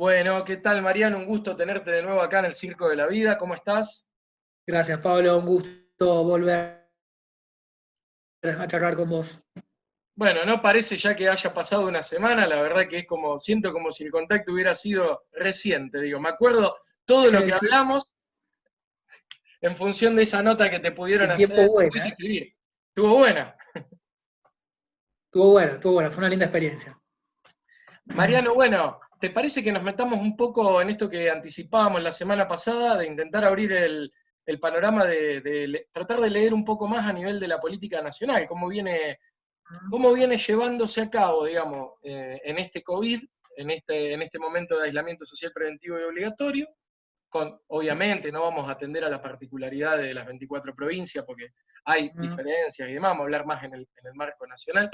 Bueno, ¿qué tal, Mariano? Un gusto tenerte de nuevo acá en el Circo de la Vida. ¿Cómo estás? Gracias, Pablo. Un gusto volver a charlar con vos. Bueno, no parece ya que haya pasado una semana, la verdad que es como, siento como si el contacto hubiera sido reciente, digo, me acuerdo todo lo que El, tie- hablamos en función de esa nota que te pudieron el tiempo hacer, buena, pudiste ¿eh? escribir. Estuvo buena. Estuvo buena, fue una linda experiencia. Mariano, bueno, ¿te parece que nos metamos un poco en esto que anticipábamos la semana pasada, de intentar abrir el panorama tratar de leer un poco más a nivel de la política nacional, cómo viene llevándose a cabo, digamos, en este COVID, en este momento de aislamiento social preventivo y obligatorio? Obviamente no vamos a atender a la particularidad de las 24 provincias porque hay diferencias y demás, vamos a hablar más en el marco nacional,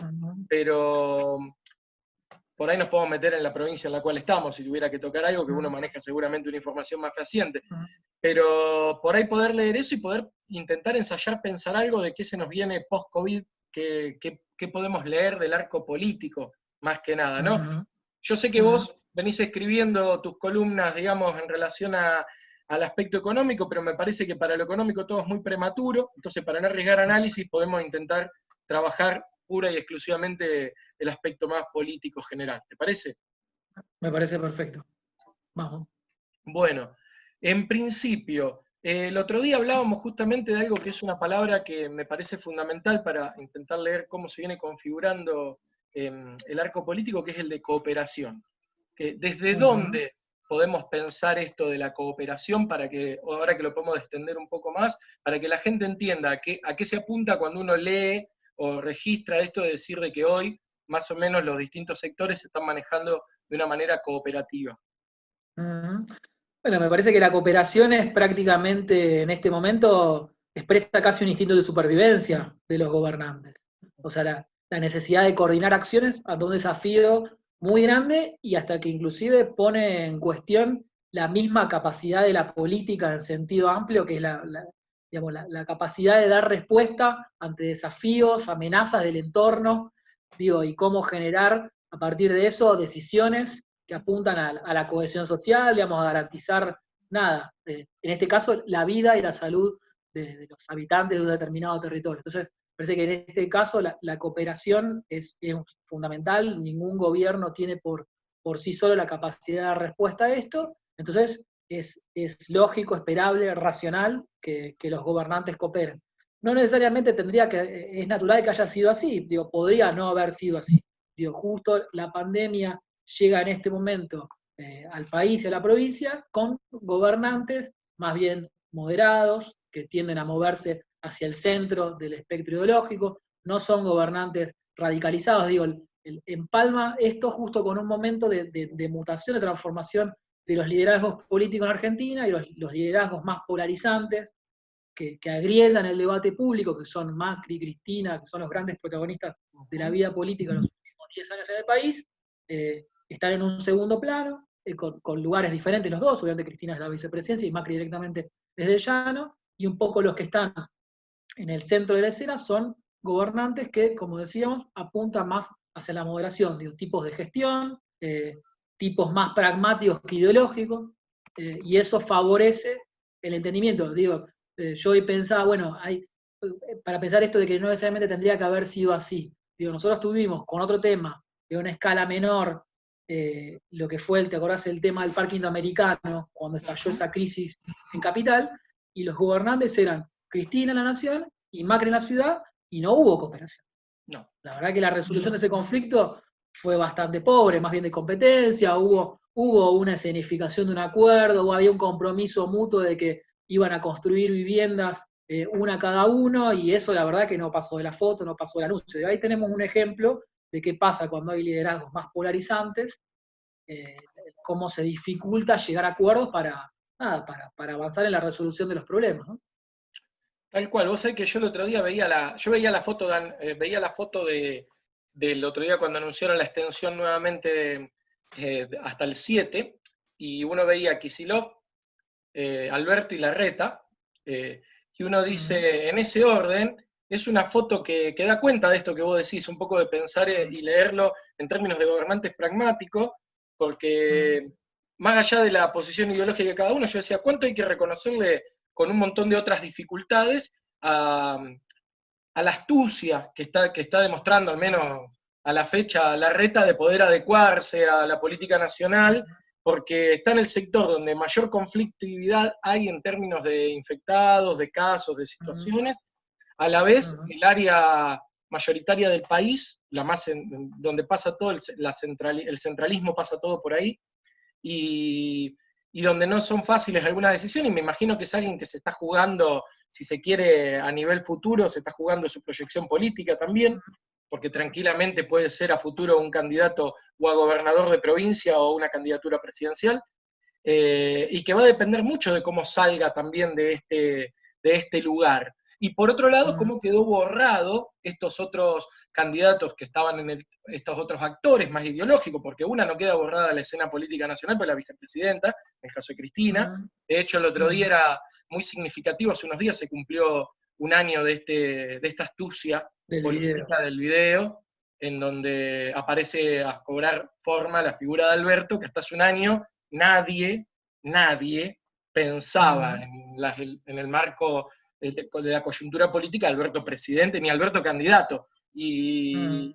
pero por ahí nos podemos meter en la provincia en la cual estamos, si tuviera que tocar algo, que uno maneja seguramente una información más fehaciente. Pero por ahí poder leer eso y poder intentar ensayar, pensar algo de qué se nos viene post-COVID, qué podemos leer del arco político, más que nada, ¿no? Yo sé que vos venís escribiendo tus columnas, digamos, en relación al aspecto económico, pero me parece que para lo económico todo es muy prematuro, entonces para no arriesgar análisis podemos intentar trabajar pura y exclusivamente el aspecto más político general. ¿Te parece? Me parece perfecto. Vamos. Bueno, en principio, el otro día hablábamos justamente de algo que es una palabra que me parece fundamental para intentar leer cómo se viene configurando el arco político, que es el de cooperación. ¿Desde dónde podemos pensar esto de la cooperación para que, ahora que lo podemos extender un poco más, para que la gente entienda a qué se apunta cuando uno lee o registra esto de decir de que hoy más o menos los distintos sectores se están manejando de una manera cooperativa? Bueno, me parece que la cooperación es prácticamente, en este momento, expresa casi un instinto de supervivencia de los gobernantes. O sea, la necesidad de coordinar acciones ante un desafío muy grande y hasta que inclusive pone en cuestión la misma capacidad de la política en sentido amplio, que es digamos, la capacidad de dar respuesta ante desafíos, amenazas del entorno, digo, y cómo generar a partir de eso decisiones que apuntan a la cohesión social, digamos, a garantizar nada, en este caso la vida y la salud de los habitantes de un determinado territorio. Entonces, parece que en este caso la cooperación es fundamental, ningún gobierno tiene por sí solo la capacidad de dar respuesta a esto, entonces es lógico, esperable, racional que los gobernantes cooperen. No necesariamente es natural que haya sido así, digo, podría no haber sido así. Digo, justo la pandemia llega en este momento al país y a la provincia con gobernantes más bien moderados, que tienden a moverse hacia el centro del espectro ideológico, no son gobernantes radicalizados, digo, empalma esto justo con un momento de mutación, de transformación de los liderazgos políticos en Argentina y los liderazgos más polarizantes, que agriedan el debate público, que son Macri, Cristina, que son los grandes protagonistas de la vida política de los últimos 10 años en el país, están en un segundo plano, con lugares diferentes los dos, obviamente Cristina es la vicepresidencia y Macri directamente desde el llano, y un poco los que están en el centro de la escena son gobernantes que, como decíamos, apuntan más hacia la moderación, digo, tipos de gestión, tipos más pragmáticos que ideológicos, y eso favorece el entendimiento. Digo, yo hoy pensaba, bueno, para pensar esto de que no necesariamente tendría que haber sido así. Digo, nosotros tuvimos con otro tema, de una escala menor, lo que fue, ¿te acordás el tema del parque indoamericano, cuando estalló esa crisis en Capital? Y los gobernantes eran Cristina en la Nación y Macri en la ciudad, y no hubo cooperación. No. La verdad que la resolución de ese conflicto fue bastante pobre, más bien de competencia, hubo una escenificación de un acuerdo, había un compromiso mutuo de que iban a construir viviendas una cada uno, y eso la verdad que no pasó de la foto, no pasó del anuncio. Y ahí tenemos un ejemplo de qué pasa cuando hay liderazgos más polarizantes, eh, cómo se dificulta llegar a acuerdos para avanzar en la resolución de los problemas, ¿no? Tal cual, vos sabés que yo el otro día veía la foto, veía la foto del otro día cuando anunciaron la extensión nuevamente hasta el 7, y uno veía a Kicillof, Alberto y Larreta, y uno dice, en ese orden, es una foto que da cuenta de esto que vos decís, un poco de pensar y leerlo en términos de gobernantes pragmáticos, porque más allá de la posición ideológica de cada uno, yo decía, ¿cuánto hay que reconocerle con un montón de otras dificultades a la astucia que está demostrando, al menos a la fecha, Larreta de poder adecuarse a la política nacional, porque está en el sector donde mayor conflictividad hay en términos de infectados, de casos, de situaciones, a la vez el área mayoritaria del país, la más donde pasa todo, el centralismo pasa todo por ahí, y donde no son fáciles algunas decisiones, y me imagino que es alguien que se está jugando, si se quiere, a nivel futuro, se está jugando su proyección política también, porque tranquilamente puede ser a futuro un candidato o a gobernador de provincia o una candidatura presidencial, y que va a depender mucho de cómo salga también de este lugar. Y por otro lado, cómo quedó borrado estos otros candidatos que estaban estos otros actores más ideológicos, porque una no queda borrada de la escena política nacional, pero la vicepresidenta, en el caso de Cristina. De hecho, el otro día era muy significativo, hace unos días se cumplió un año de esta astucia política del video, en donde aparece a cobrar forma la figura de Alberto, que hasta hace un año nadie pensaba en el marco de la coyuntura política Alberto presidente ni Alberto candidato. Y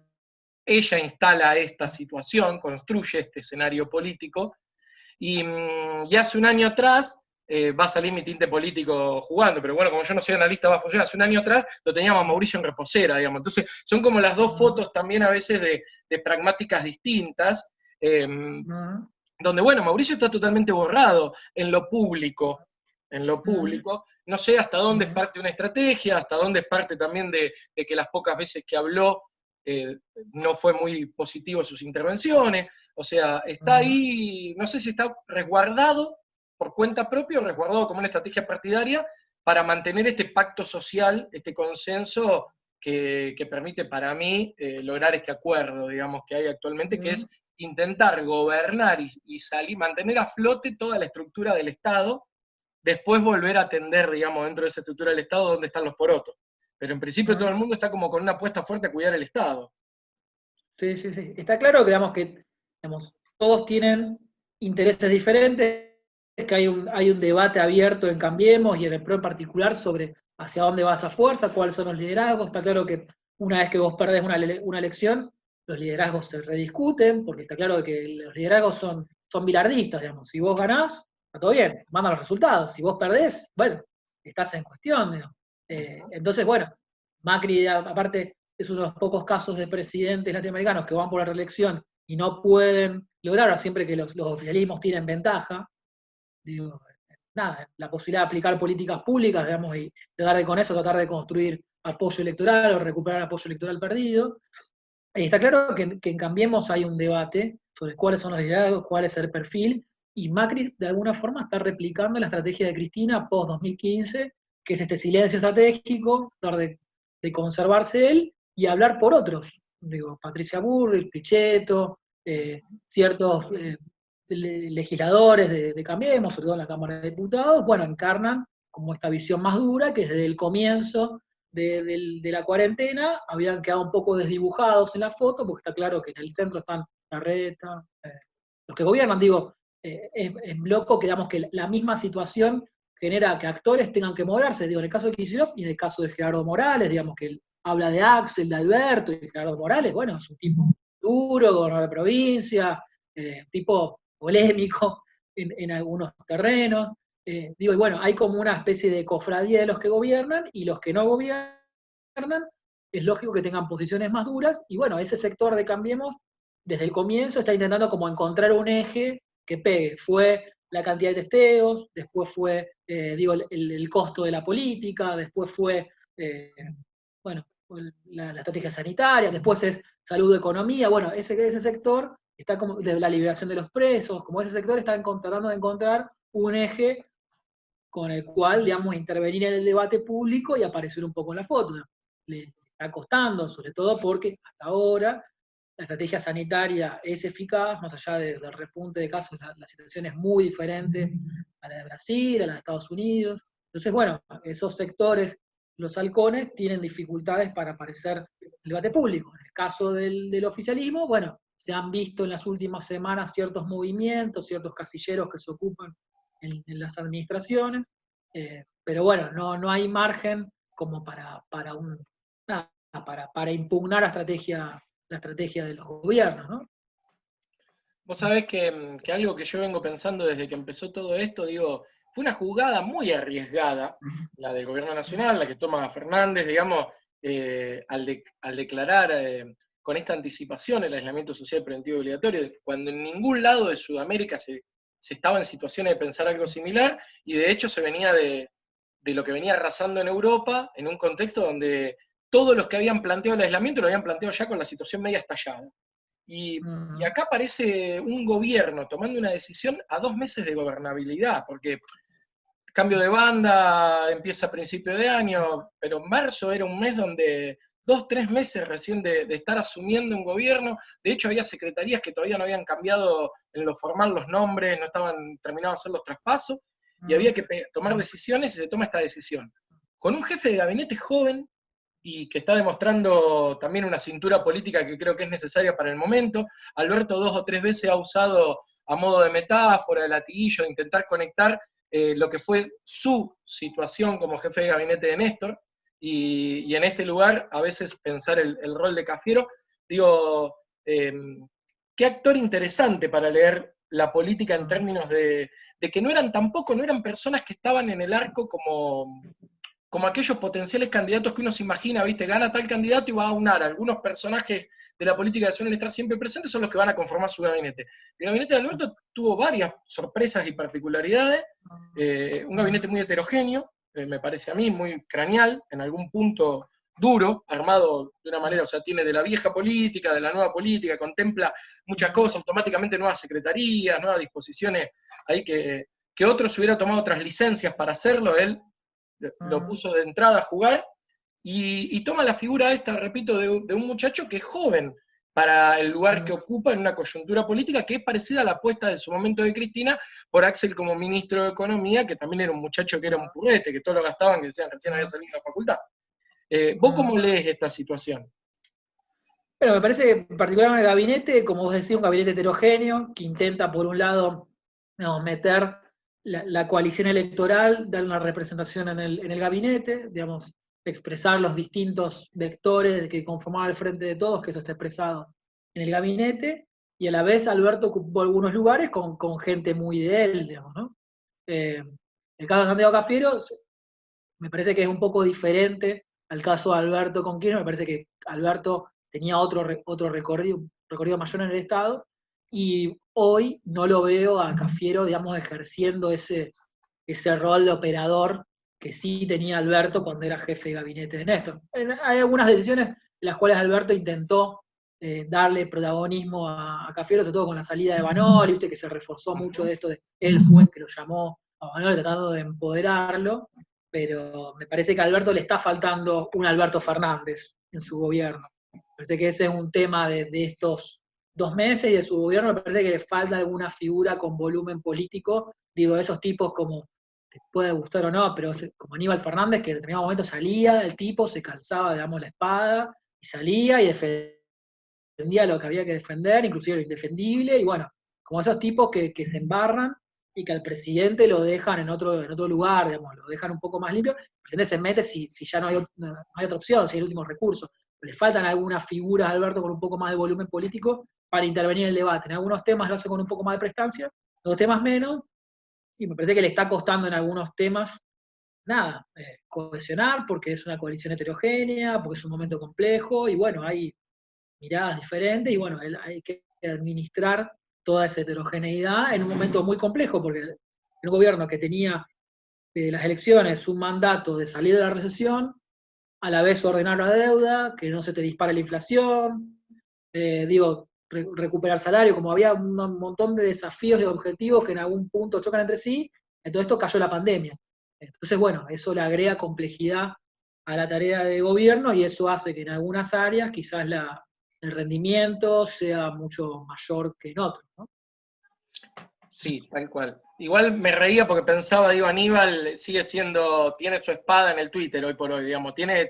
ella instala esta situación, construye este escenario político, y hace un año atrás, va a salir mi tinte político jugando, pero bueno, como yo no soy analista, va a funcionar. Hace un año atrás lo teníamos a Mauricio en reposera, digamos. Entonces, son como las dos fotos también a veces de pragmáticas distintas, donde, bueno, Mauricio está totalmente borrado en lo público, no sé hasta dónde es parte de una estrategia, hasta dónde es parte también de que las pocas veces que habló no fue muy positivo sus intervenciones, o sea, está ahí, no sé si está resguardado por cuenta propia o resguardado como una estrategia partidaria para mantener este pacto social, este consenso que permite para mí lograr este acuerdo, digamos, que hay actualmente, que es intentar gobernar y salir, mantener a flote toda la estructura del Estado, después volver a atender, digamos, dentro de esa estructura del Estado donde están los porotos. Pero en principio todo el mundo está como con una apuesta fuerte a cuidar el Estado. Sí. Está claro que, todos tienen intereses diferentes, que hay un debate abierto en Cambiemos y en el PRO en particular sobre hacia dónde va esa fuerza, cuáles son los liderazgos. Está claro que una vez que vos perdés una elección, los liderazgos se rediscuten, porque está claro que los liderazgos son bilardistas, digamos. Si vos ganás, está todo bien, mandan los resultados. Si vos perdés, bueno, estás en cuestión, digamos. Entonces, bueno, Macri, aparte, es uno de los pocos casos de presidentes latinoamericanos que van por la reelección y no pueden lograr, siempre que los oficialismos tienen ventaja, digo, nada, la posibilidad de aplicar políticas públicas, digamos, y con eso tratar de construir apoyo electoral o recuperar apoyo electoral perdido. Y está claro que en Cambiemos hay un debate sobre cuáles son los liderazgos, cuál es el perfil, y Macri de alguna forma está replicando la estrategia de Cristina post-2015, que es este silencio estratégico, tratar de conservarse él y hablar por otros. Digo, Patricia Bullrich, Pichetto, ciertos legisladores de Cambiemos, sobre todo en la Cámara de Diputados, bueno, encarnan como esta visión más dura que desde el comienzo de la cuarentena habían quedado un poco desdibujados en la foto, porque está claro que en el centro están Larreta, los que gobiernan, digo, es loco que digamos que la misma situación genera que actores tengan que moderarse, digo, en el caso de Kicillof y en el caso de Gerardo Morales, digamos que él habla de Axel, de Alberto, y Gerardo Morales, bueno, es un tipo duro, gobernador de provincia, tipo polémico en algunos terrenos, digo, y bueno, hay como una especie de cofradía de los que gobiernan y los que no gobiernan, es lógico que tengan posiciones más duras, y bueno, ese sector de Cambiemos, desde el comienzo está intentando como encontrar un eje que pegue. Fue la cantidad de testeos, después fue, el costo de la política, después fue, bueno, la estrategia sanitaria, después es salud, economía, bueno, ese sector está como de la liberación de los presos, como ese sector está tratando de encontrar un eje con el cual, digamos, intervenir en el debate público y aparecer un poco en la foto. Le está costando, sobre todo porque hasta ahora la estrategia sanitaria es eficaz, más allá del repunte de casos, la situación es muy diferente a la de Brasil, a la de Estados Unidos. Entonces, bueno, esos sectores, los halcones, tienen dificultades para aparecer en el debate público. En el caso del oficialismo, bueno, se han visto en las últimas semanas ciertos movimientos, ciertos casilleros que se ocupan en las administraciones, pero bueno, no hay margen como para impugnar la estrategia de los gobiernos, ¿no? Vos sabés que algo que yo vengo pensando desde que empezó todo esto, digo, fue una jugada muy arriesgada, la del gobierno nacional, la que toma Fernández, digamos, al declarar con esta anticipación el aislamiento social preventivo y obligatorio, cuando en ningún lado de Sudamérica se estaba en situaciones de pensar algo similar, y de hecho se venía de lo que venía arrasando en Europa, en un contexto donde todos los que habían planteado el aislamiento lo habían planteado ya con la situación media estallada. Y acá aparece un gobierno tomando una decisión a 2 meses de gobernabilidad, porque cambio de banda empieza a principio de año, pero marzo era un mes donde 2, 3 meses recién de estar asumiendo un gobierno. De hecho, había secretarías que todavía no habían cambiado en lo formal los nombres, no estaban terminados de hacer los traspasos, y había que tomar decisiones y se toma esta decisión. Con un jefe de gabinete joven, y que está demostrando también una cintura política que creo que es necesaria para el momento. Alberto 2 o 3 veces ha usado a modo de metáfora, de latiguillo, de intentar conectar lo que fue su situación como jefe de gabinete de Néstor, y en este lugar a veces pensar el rol de Cafiero. Digo, qué actor interesante para leer la política en términos de que no eran personas que estaban en el arco como aquellos potenciales candidatos que uno se imagina, ¿viste? Gana tal candidato y va a aunar. Algunos personajes de la política que suelen estar siempre presentes son los que van a conformar su gabinete. El gabinete de Alberto tuvo varias sorpresas y particularidades, un gabinete muy heterogéneo, me parece a mí, muy craneal, en algún punto duro, armado de una manera, o sea, tiene de la vieja política, de la nueva política, contempla muchas cosas, automáticamente nuevas secretarías, nuevas disposiciones, ahí que otros hubiera tomado otras licencias para hacerlo, él lo puso de entrada a jugar, y toma la figura esta, repito, de un muchacho que es joven para el lugar que ocupa en una coyuntura política que es parecida a la apuesta de su momento de Cristina por Axel como ministro de Economía, que también era un muchacho que era un purrete, que todos lo gastaban, que decían recién había salido de la facultad. ¿Vos cómo lees esta situación? Pero me parece que en particular en el gabinete, como vos decís, un gabinete heterogéneo, que intenta por un lado meter la coalición electoral, dar una representación en el gabinete, digamos, expresar los distintos vectores que conformaban el Frente de Todos, que eso está expresado en el gabinete, y a la vez Alberto ocupó algunos lugares con gente muy de él, digamos, ¿no? El caso de Santiago Cafiero me parece que es un poco diferente al caso de Alberto con Kirchner. Me parece que Alberto tenía otro recorrido mayor en el Estado, y hoy no lo veo a Cafiero, digamos, ejerciendo ese rol de operador que sí tenía Alberto cuando era jefe de gabinete de Néstor. Hay algunas decisiones en las cuales Alberto intentó darle protagonismo a Cafiero, sobre todo con la salida de Vanoli, viste que se reforzó mucho de esto de él fue el que lo llamó a Vanoli tratando de empoderarlo, pero me parece que a Alberto le está faltando un Alberto Fernández en su gobierno. Me parece que ese es un tema de estos 2 meses y de su gobierno. Me parece que le falta alguna figura con volumen político, digo, esos tipos como, te puede gustar o no, pero como Aníbal Fernández, que en determinado momento salía el tipo, se calzaba, digamos, la espada, y salía y defendía lo que había que defender, inclusive lo indefendible, y bueno, como esos tipos que se embarran y que al presidente lo dejan en otro lugar, digamos, lo dejan un poco más limpio. El presidente se mete si ya no hay otra opción, si es el último recurso. Le faltan algunas figuras a Alberto con un poco más de volumen político para intervenir en el debate. En algunos temas lo hace con un poco más de prestancia, en otros temas menos, y me parece que le está costando en algunos temas, nada, cohesionar, porque es una coalición heterogénea, porque es un momento complejo, y bueno, hay miradas diferentes, y bueno, hay que administrar toda esa heterogeneidad en un momento muy complejo, porque el gobierno que tenía de las elecciones un mandato de salir de la recesión, a la vez ordenar la deuda, que no se te dispare la inflación, recuperar salario, como había un montón de desafíos y objetivos que en algún punto chocan entre sí, en todo esto cayó la pandemia. Entonces, bueno, eso le agrega complejidad a la tarea de gobierno, y eso hace que en algunas áreas quizás el rendimiento sea mucho mayor que en otros, ¿no? Sí, tal cual. Igual me reía porque pensaba, digo, Aníbal tiene su espada en el Twitter hoy por hoy, digamos, tiene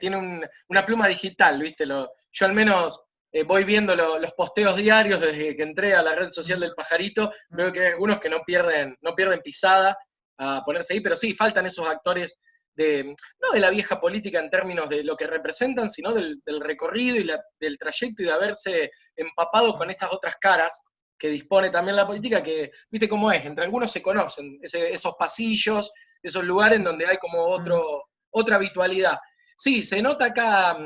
una pluma digital, ¿viste? Yo al menos voy viendo los posteos diarios desde que entré a la red social del Pajarito, veo que hay algunos que no pierden pisada a ponerse ahí, pero sí, faltan esos actores no de la vieja política en términos de lo que representan, sino del recorrido y del trayecto y de haberse empapado con esas otras caras que dispone también la política, que, viste cómo es, entre algunos se conocen, esos pasillos, esos lugares en donde hay como otra habitualidad. Sí, se nota acá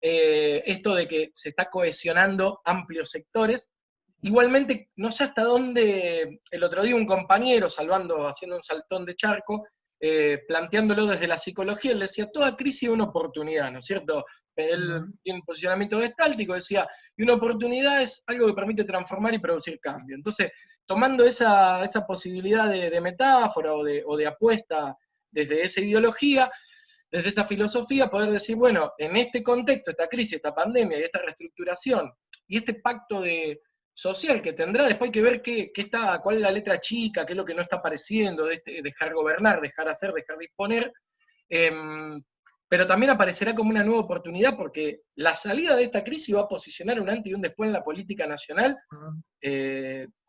esto de que se está cohesionando amplios sectores. Igualmente, no sé hasta dónde, el otro día un compañero, haciendo un saltón de charco, planteándolo desde la psicología, él decía, toda crisis es una oportunidad, ¿no es cierto? Él tiene un posicionamiento gestáltico, decía, y una oportunidad es algo que permite transformar y producir cambio. Entonces, tomando esa posibilidad de metáfora o de apuesta desde esa ideología, desde esa filosofía, poder decir, bueno, en este contexto, esta crisis, esta pandemia y esta reestructuración, y este pacto social que tendrá, después hay que ver cuál es la letra chica, qué es lo que no está apareciendo, dejar gobernar, dejar hacer, dejar disponer, pero también aparecerá como una nueva oportunidad porque la salida de esta crisis va a posicionar un antes y un después en la política nacional,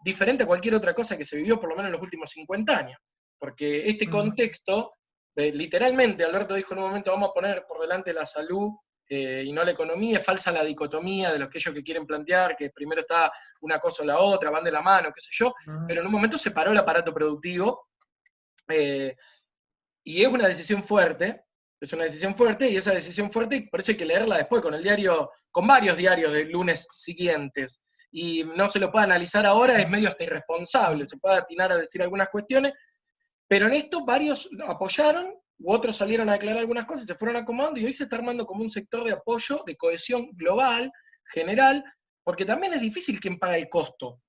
diferente a cualquier otra cosa que se vivió por lo menos en los últimos 50 años. Porque este contexto, literalmente, Alberto dijo en un momento, vamos a poner por delante la salud y no la economía, es falsa la dicotomía de aquellos que quieren plantear que primero está una cosa o la otra, van de la mano, qué sé yo, pero en un momento se paró el aparato productivo y es una decisión fuerte, y esa decisión fuerte por eso hay que leerla después con varios diarios de lunes siguientes, y no se lo puede analizar ahora, es medio hasta irresponsable, se puede atinar a decir algunas cuestiones, pero en esto varios apoyaron, u otros salieron a declarar algunas cosas, se fueron acomodando, y hoy se está armando como un sector de apoyo, de cohesión global, general, porque también es difícil quién paga el costo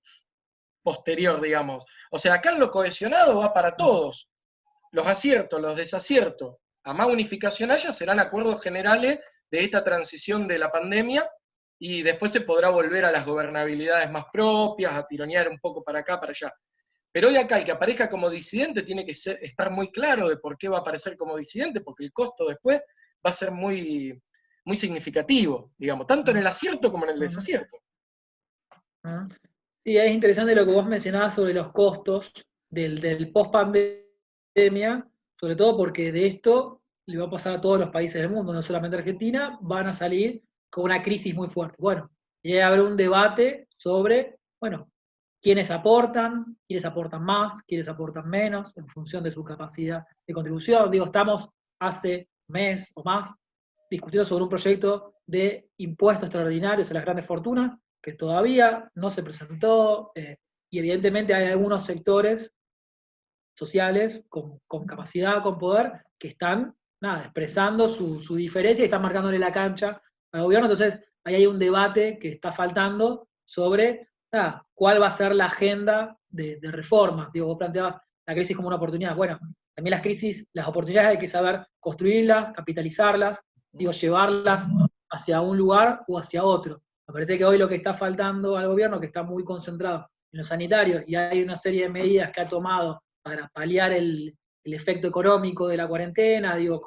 posterior, digamos. O sea, acá en lo cohesionado va para todos. Los aciertos, los desaciertos, a más unificación haya, serán acuerdos generales de esta transición de la pandemia, y después se podrá volver a las gobernabilidades más propias, a tironear un poco para acá, para allá. Pero hoy acá el que aparezca como disidente tiene que estar muy claro de por qué va a aparecer como disidente, porque el costo después va a ser muy, muy significativo, digamos, tanto en el acierto como en el desacierto. Sí, es interesante lo que vos mencionabas sobre los costos del post-pandemia, sobre todo porque de esto le va a pasar a todos los países del mundo, no solamente a Argentina, van a salir con una crisis muy fuerte. Bueno, y habrá un debate sobre, bueno, quiénes aportan más, quiénes aportan menos, en función de su capacidad de contribución. Digo, estamos hace un mes o más discutiendo sobre un proyecto de impuestos extraordinarios a las grandes fortunas, que todavía no se presentó, y evidentemente hay algunos sectores sociales con capacidad, con poder, que están expresando su diferencia y están marcándole la cancha al gobierno. Entonces, ahí hay un debate que está faltando sobre cuál va a ser la agenda de reformas. Digo, vos planteabas la crisis como una oportunidad. Bueno, también las oportunidades hay que saber construirlas, capitalizarlas, digo, llevarlas hacia un lugar o hacia otro. Me parece que hoy lo que está faltando al gobierno, que está muy concentrado en los sanitarios, y hay una serie de medidas que ha tomado para paliar el efecto económico de la cuarentena, digo,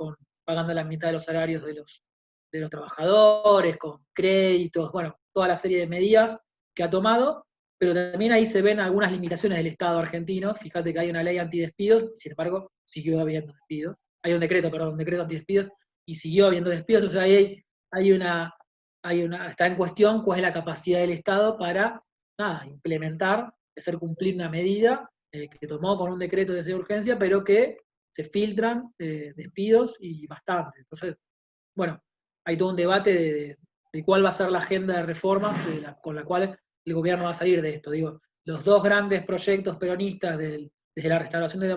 pagando la mitad de los salarios de los trabajadores, con créditos, bueno, toda la serie de medidas que ha tomado, pero también ahí se ven algunas limitaciones del Estado argentino. Fíjate que hay una ley antidespidos, sin embargo, siguió habiendo despidos. Hay un decreto antidespidos, y siguió habiendo despidos. Entonces ahí está en cuestión cuál es la capacidad del Estado para implementar, hacer cumplir una medida que tomó con un decreto de urgencia, pero que se filtran despidos y bastante. Entonces, bueno, hay todo un debate de cuál va a ser la agenda de reformas con la cual el gobierno va a salir de esto. Digo, los dos grandes proyectos peronistas desde la restauración de la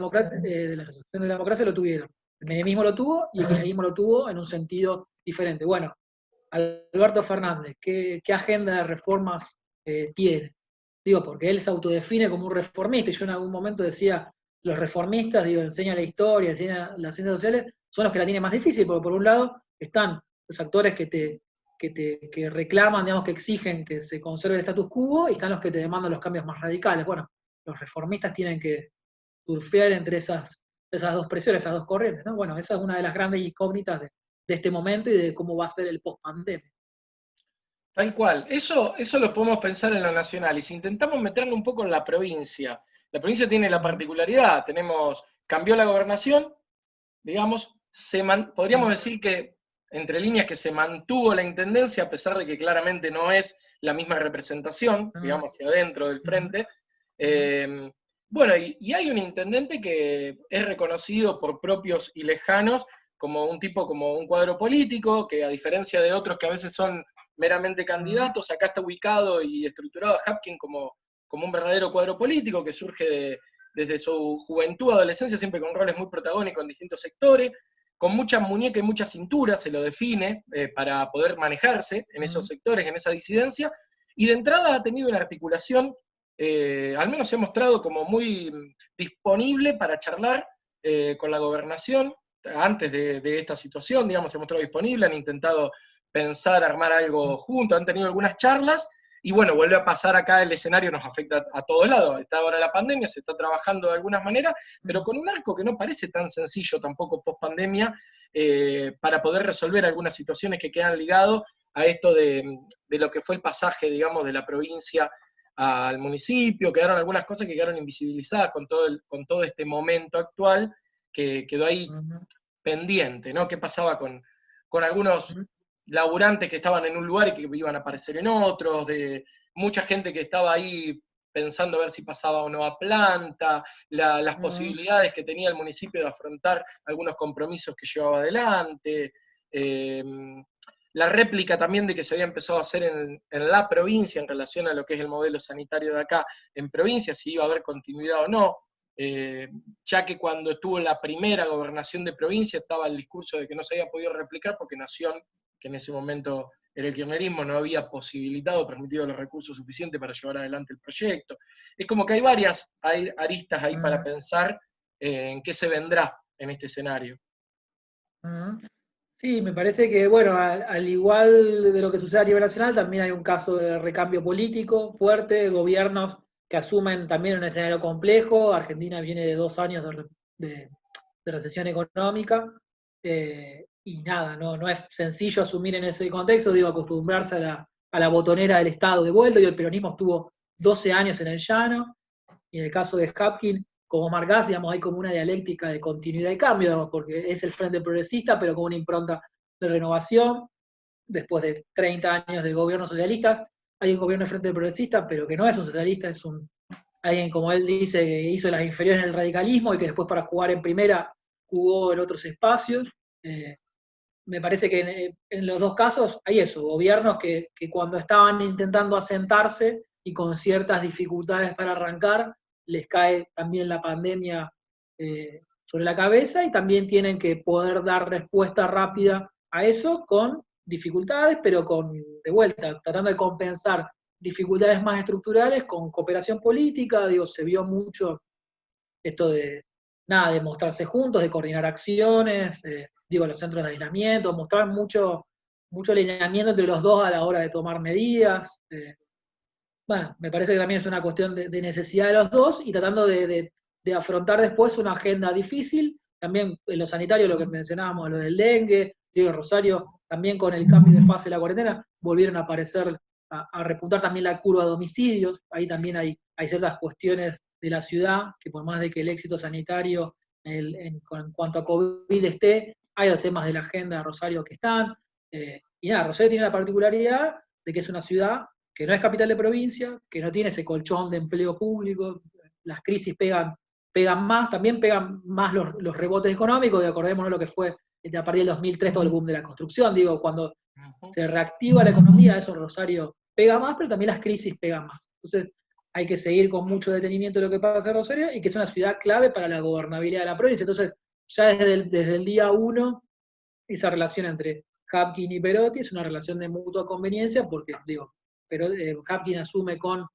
democracia lo tuvieron. El menemismo lo tuvo y el kirchnerismo lo tuvo en un sentido diferente. Bueno, Alberto Fernández, ¿qué agenda de reformas tiene? Digo, porque él se autodefine como un reformista, y yo en algún momento decía, los reformistas, digo, enseñan la historia, enseñan las ciencias sociales, son los que la tienen más difícil, porque por un lado están los actores que reclaman, digamos, que exigen que se conserve el status quo, y están los que te demandan los cambios más radicales. Bueno, los reformistas tienen que surfear entre esas dos presiones, esas dos corrientes, ¿no? Bueno, esa es una de las grandes incógnitas de este momento y de cómo va a ser el post-pandemia. Tal cual. Eso lo podemos pensar en lo nacional. Y si intentamos meternos un poco en la provincia tiene la particularidad, cambió la gobernación, digamos, podríamos decir que, entre líneas, que se mantuvo la intendencia, a pesar de que claramente no es la misma representación, digamos, hacia adentro del frente. Bueno, y hay un intendente que es reconocido por propios y lejanos como un tipo, como un cuadro político, que a diferencia de otros que a veces son meramente candidatos, acá está ubicado y estructurado a Hapkin como un verdadero cuadro político que surge desde su juventud, adolescencia, siempre con roles muy protagónicos en distintos sectores, con mucha muñeca y mucha cintura, se lo define, para poder manejarse en esos sectores, en esa disidencia, y de entrada ha tenido una articulación, al menos se ha mostrado como muy disponible para charlar con la gobernación, antes de esta situación, digamos, se ha mostrado disponible, han intentado pensar, armar algo juntos, han tenido algunas charlas, y bueno, vuelve a pasar acá, el escenario nos afecta a todos lados. Está ahora la pandemia, se está trabajando de algunas maneras, pero con un arco que no parece tan sencillo tampoco post pandemia, para poder resolver algunas situaciones que quedan ligadas a esto de lo que fue el pasaje, digamos, de la provincia al municipio. Quedaron algunas cosas que quedaron invisibilizadas con todo este momento actual, que quedó ahí pendiente, ¿no? ¿Qué pasaba con algunos laburantes que estaban en un lugar y que iban a aparecer en otros, de mucha gente que estaba ahí pensando a ver si pasaba o no a planta, las posibilidades que tenía el municipio de afrontar algunos compromisos que llevaba adelante, la réplica también de que se había empezado a hacer en la provincia en relación a lo que es el modelo sanitario de acá en provincia, si iba a haber continuidad o no, ya que cuando estuvo la primera gobernación de provincia estaba el discurso de que no se había podido replicar porque Nación, que en ese momento era el kirchnerismo, no había posibilitado, permitido los recursos suficientes para llevar adelante el proyecto. Es como que hay varias aristas ahí para pensar en qué se vendrá en este escenario. Sí, me parece que, bueno, al igual de lo que sucede a nivel nacional, también hay un caso de recambio político fuerte, gobiernos que asumen también un escenario complejo. Argentina viene de 2 años de recesión económica, y nada, no es sencillo asumir en ese contexto, digo, acostumbrarse a la botonera del Estado de vuelta, y el peronismo estuvo 12 años en el llano, y en el caso de Hapkin, como marcás, digamos, hay como una dialéctica de continuidad y cambio, digamos, porque es el Frente Progresista, pero con una impronta de renovación. Después de 30 años de gobierno socialista, hay un gobierno de Frente Progresista, pero que no es un socialista, es alguien, como él dice, que hizo las inferiores en el radicalismo y que después, para jugar en primera, jugó en otros espacios. Me parece que en los dos casos hay eso, gobiernos que cuando estaban intentando asentarse y con ciertas dificultades para arrancar, les cae también la pandemia sobre la cabeza, y también tienen que poder dar respuesta rápida a eso con dificultades, pero de vuelta, tratando de compensar dificultades más estructurales con cooperación política. Digo, se vio mucho esto de mostrarse juntos, de coordinar acciones, los centros de aislamiento, mostrar mucho alineamiento entre los dos a la hora de tomar medidas. Bueno, me parece que también es una cuestión de necesidad de los dos, y tratando de afrontar después una agenda difícil. También en lo sanitario, lo que mencionábamos, lo del dengue, Rosario, también con el cambio de fase de la cuarentena, volvieron a aparecer, a repuntar también la curva de homicidios. Ahí también hay ciertas cuestiones de la ciudad, que por más de que el éxito sanitario en cuanto a COVID esté, hay los temas de la agenda de Rosario que están. Y nada, Rosario tiene la particularidad de que es una ciudad que no es capital de provincia, que no tiene ese colchón de empleo público. Las crisis pegan más, también pegan más los rebotes económicos, y acordémonos lo que fue a partir del 2003 todo el boom de la construcción. Digo, cuando se reactiva la economía, eso Rosario pega más, pero también las crisis pegan más. Entonces hay que seguir con mucho detenimiento lo que pasa en Rosario, y que es una ciudad clave para la gobernabilidad de la provincia. Entonces, ya desde el día 1, esa relación entre Hapkin y Perotti es una relación de mutua conveniencia, porque, pero Hapkin asume con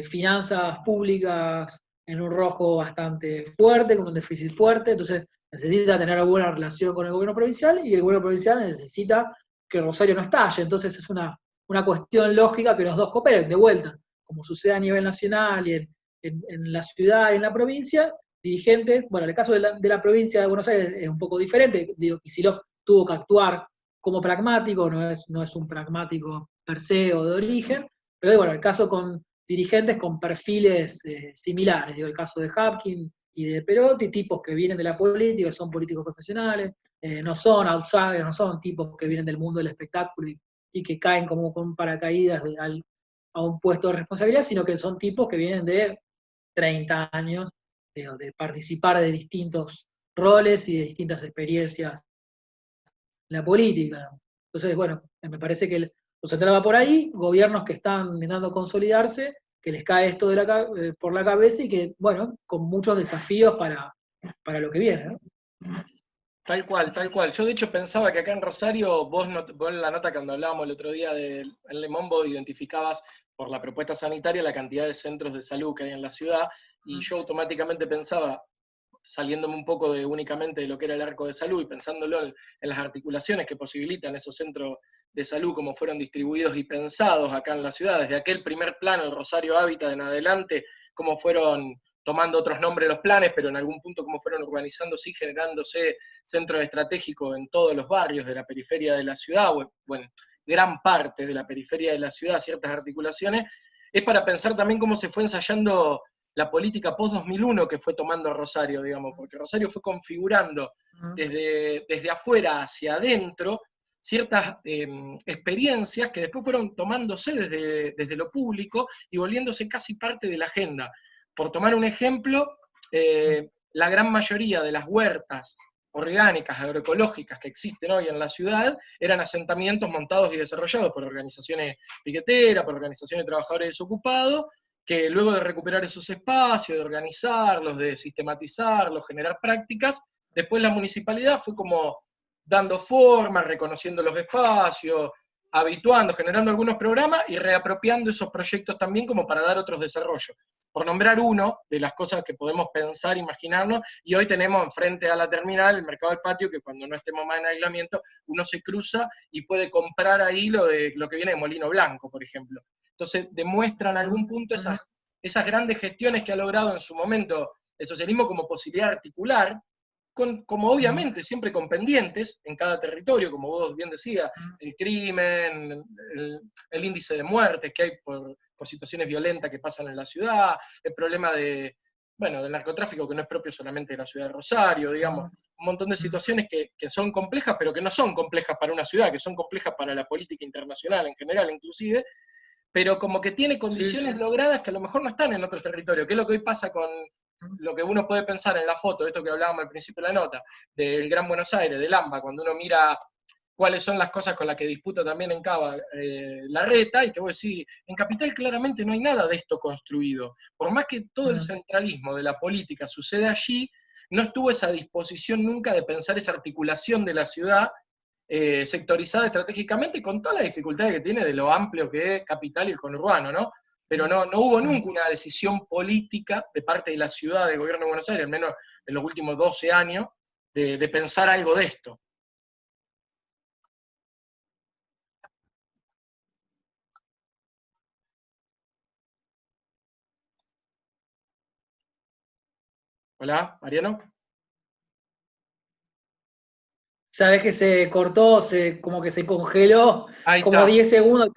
finanzas públicas en un rojo bastante fuerte, con un déficit fuerte. Entonces necesita tener una buena relación con el gobierno provincial, y el gobierno provincial necesita que Rosario no estalle. Entonces es una cuestión lógica que los dos cooperen de vuelta, como sucede a nivel nacional y en la ciudad y en la provincia. Dirigentes, bueno, en el caso de la provincia de Buenos Aires es un poco diferente. Kicillof tuvo que actuar como pragmático, no es un pragmático per se o de origen, pero bueno, el caso con dirigentes con perfiles similares, digo, el caso de Hapkin y de Perotti, tipos que vienen de la política, son políticos profesionales, no son outsiders, no son tipos que vienen del mundo del espectáculo y que caen como con paracaídas a un puesto de responsabilidad, sino que son tipos que vienen de 30 años de participar de distintos roles y de distintas experiencias en la política. Entonces, bueno, me parece que lo central va por ahí, gobiernos que están intentando consolidarse, que les cae esto por la cabeza y que, bueno, con muchos desafíos para lo que viene, ¿no? Tal cual, tal cual. Yo de hecho pensaba que acá en Rosario, vos en la nota cuando hablábamos el otro día en Le Monde, identificabas por la propuesta sanitaria la cantidad de centros de salud que hay en la ciudad, y yo automáticamente pensaba, saliéndome un poco únicamente de lo que era el arco de salud y pensándolo en las articulaciones que posibilitan esos centros de salud, como fueron distribuidos y pensados acá en la ciudad, desde aquel primer plan, el Rosario Hábitat en adelante, cómo fueron tomando otros nombres los planes, pero en algún punto cómo fueron urbanizándose y generándose centros estratégicos en todos los barrios de la periferia de la ciudad, o en gran parte de la periferia de la ciudad, ciertas articulaciones, es para pensar también cómo se fue ensayando la política post-2001 que fue tomando Rosario, digamos, porque Rosario fue configurando desde afuera hacia adentro ciertas experiencias que después fueron tomándose desde lo público y volviéndose casi parte de la agenda. Por tomar un ejemplo, la gran mayoría de las huertas orgánicas, agroecológicas que existen hoy en la ciudad, eran asentamientos montados y desarrollados por organizaciones piqueteras, por organizaciones de trabajadores desocupados, que luego de recuperar esos espacios, de organizarlos, de sistematizarlos, generar prácticas, después la municipalidad fue como dando forma, reconociendo los espacios, habituando, generando algunos programas y reapropiando esos proyectos también como para dar otros desarrollos. Por nombrar uno de las cosas que podemos pensar, imaginarnos, y hoy tenemos enfrente a la terminal el mercado del patio, que cuando no estemos más en aislamiento, uno se cruza y puede comprar ahí lo que viene de Molino Blanco, por ejemplo. Entonces demuestran en algún punto esas grandes gestiones que ha logrado en su momento el socialismo como posibilidad de articular, como obviamente siempre con pendientes en cada territorio, como vos bien decías, el crimen, el índice de muertes que hay por situaciones violentas que pasan en la ciudad, el problema del narcotráfico que no es propio solamente de la ciudad de Rosario, digamos, un montón de situaciones que son complejas, pero que no son complejas para una ciudad, que son complejas para la política internacional en general, inclusive, pero como que tiene condiciones logradas que a lo mejor no están en otros territorios, que es lo que hoy pasa con lo que uno puede pensar en la foto, esto que hablábamos al principio de la nota, del Gran Buenos Aires, del AMBA, cuando uno mira cuáles son las cosas con las que disputa también en Cava Larreta, y te voy a decir, en Capital claramente no hay nada de esto construido. Por más que todo el centralismo de la política sucede allí, no estuvo esa disposición nunca de pensar esa articulación de la ciudad sectorizada estratégicamente, con todas las dificultades que tiene de lo amplio que es Capital y el conurbano, ¿no? Pero no hubo nunca una decisión política de parte de la ciudad, del gobierno de Buenos Aires, al menos en los últimos 12 años, de pensar algo de esto. Hola, Mariano. Sabes que se cortó, como que se congeló, Ahí como está. 10 segundos,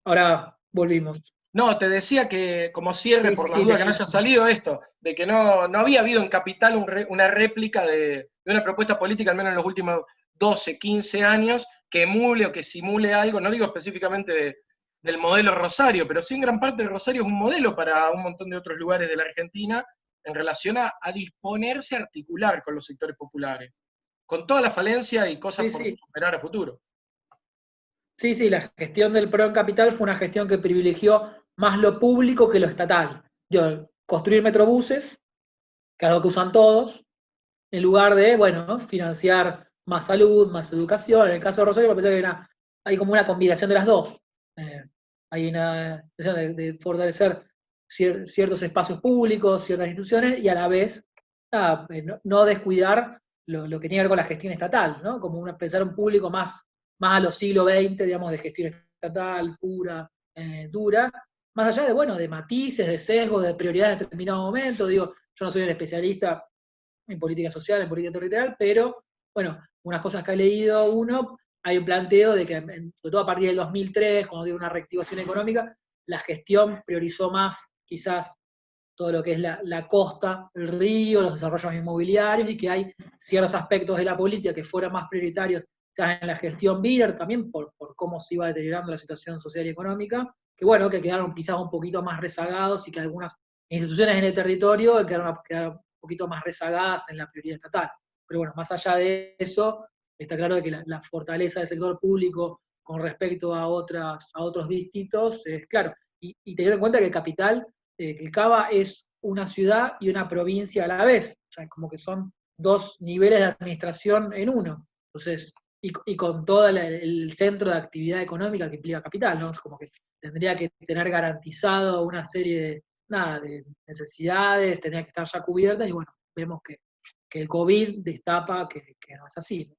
ahora volvimos. No, te decía que como cierre, por la Sí, duda que no haya salido esto, de que no había habido en Capital una réplica de una propuesta política, al menos en los últimos 12, 15 años, que emule o que simule algo, no digo específicamente del modelo Rosario, pero sí en gran parte el Rosario es un modelo para un montón de otros lugares de la Argentina en relación a disponerse a articular con los sectores populares, con toda la falencia y cosas por superar a futuro. Sí, la gestión del PRO en Capital fue una gestión que privilegió más lo público que lo estatal. Construir metrobuses, que es algo que usan todos, en lugar de, financiar más salud, más educación. En el caso de Rosario, me parece que hay como una combinación de las dos. Hay una necesidad de fortalecer ciertos espacios públicos, ciertas instituciones, y a la vez no descuidar lo que tiene que ver con la gestión estatal, ¿no? Como pensar un público más a los siglos XX, digamos, de gestión estatal, pura, dura, más allá de matices, de sesgos, de prioridades en determinado momento. Digo, yo no soy un especialista en política social, en política territorial, pero, unas cosas que he leído, hay un planteo de que, sobre todo a partir del 2003, cuando dio una reactivación económica, la gestión priorizó más quizás todo lo que es la costa, el río, los desarrollos inmobiliarios, y que hay ciertos aspectos de la política que fueran más prioritarios quizás en la gestión Biller, también por cómo se iba deteriorando la situación social y económica, que bueno, que quedaron quizás un poquito más rezagados y que algunas instituciones en el territorio quedaron un poquito más rezagadas en la prioridad estatal. Pero bueno, más allá de eso, está claro que la fortaleza del sector público con respecto a otros distritos es claro. Y teniendo en cuenta que Capital, que el Cava es una ciudad y una provincia a la vez, o sea, como que son dos niveles de administración en uno. Entonces, y con todo el centro de actividad económica que implica Capital, ¿no? Es como que tendría que tener garantizado una serie de necesidades, tendría que estar ya cubiertas, y bueno, vemos que el COVID destapa que no es así.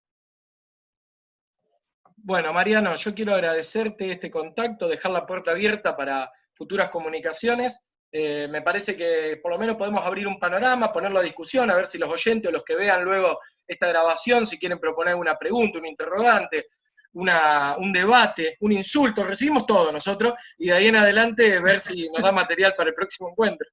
Bueno, Mariano, yo quiero agradecerte este contacto, dejar la puerta abierta para futuras comunicaciones. Me parece que por lo menos podemos abrir un panorama, ponerlo a discusión, a ver si los oyentes o los que vean luego esta grabación, si quieren proponer una pregunta, un interrogante, un debate, un insulto, recibimos todo nosotros, y de ahí en adelante ver si nos da material para el próximo encuentro.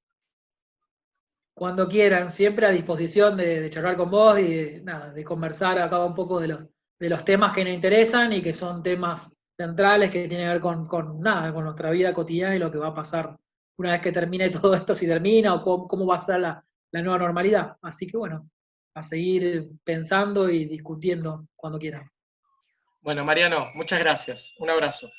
Cuando quieran, siempre a disposición de charlar con vos y de conversar acá un poco de los temas que nos interesan y que son temas centrales que tienen que ver con nuestra vida cotidiana y lo que va a pasar una vez que termine todo esto, si termina, o cómo va a ser la nueva normalidad. Así que bueno, a seguir pensando y discutiendo cuando quieran. Bueno, Mariano, muchas gracias. Un abrazo.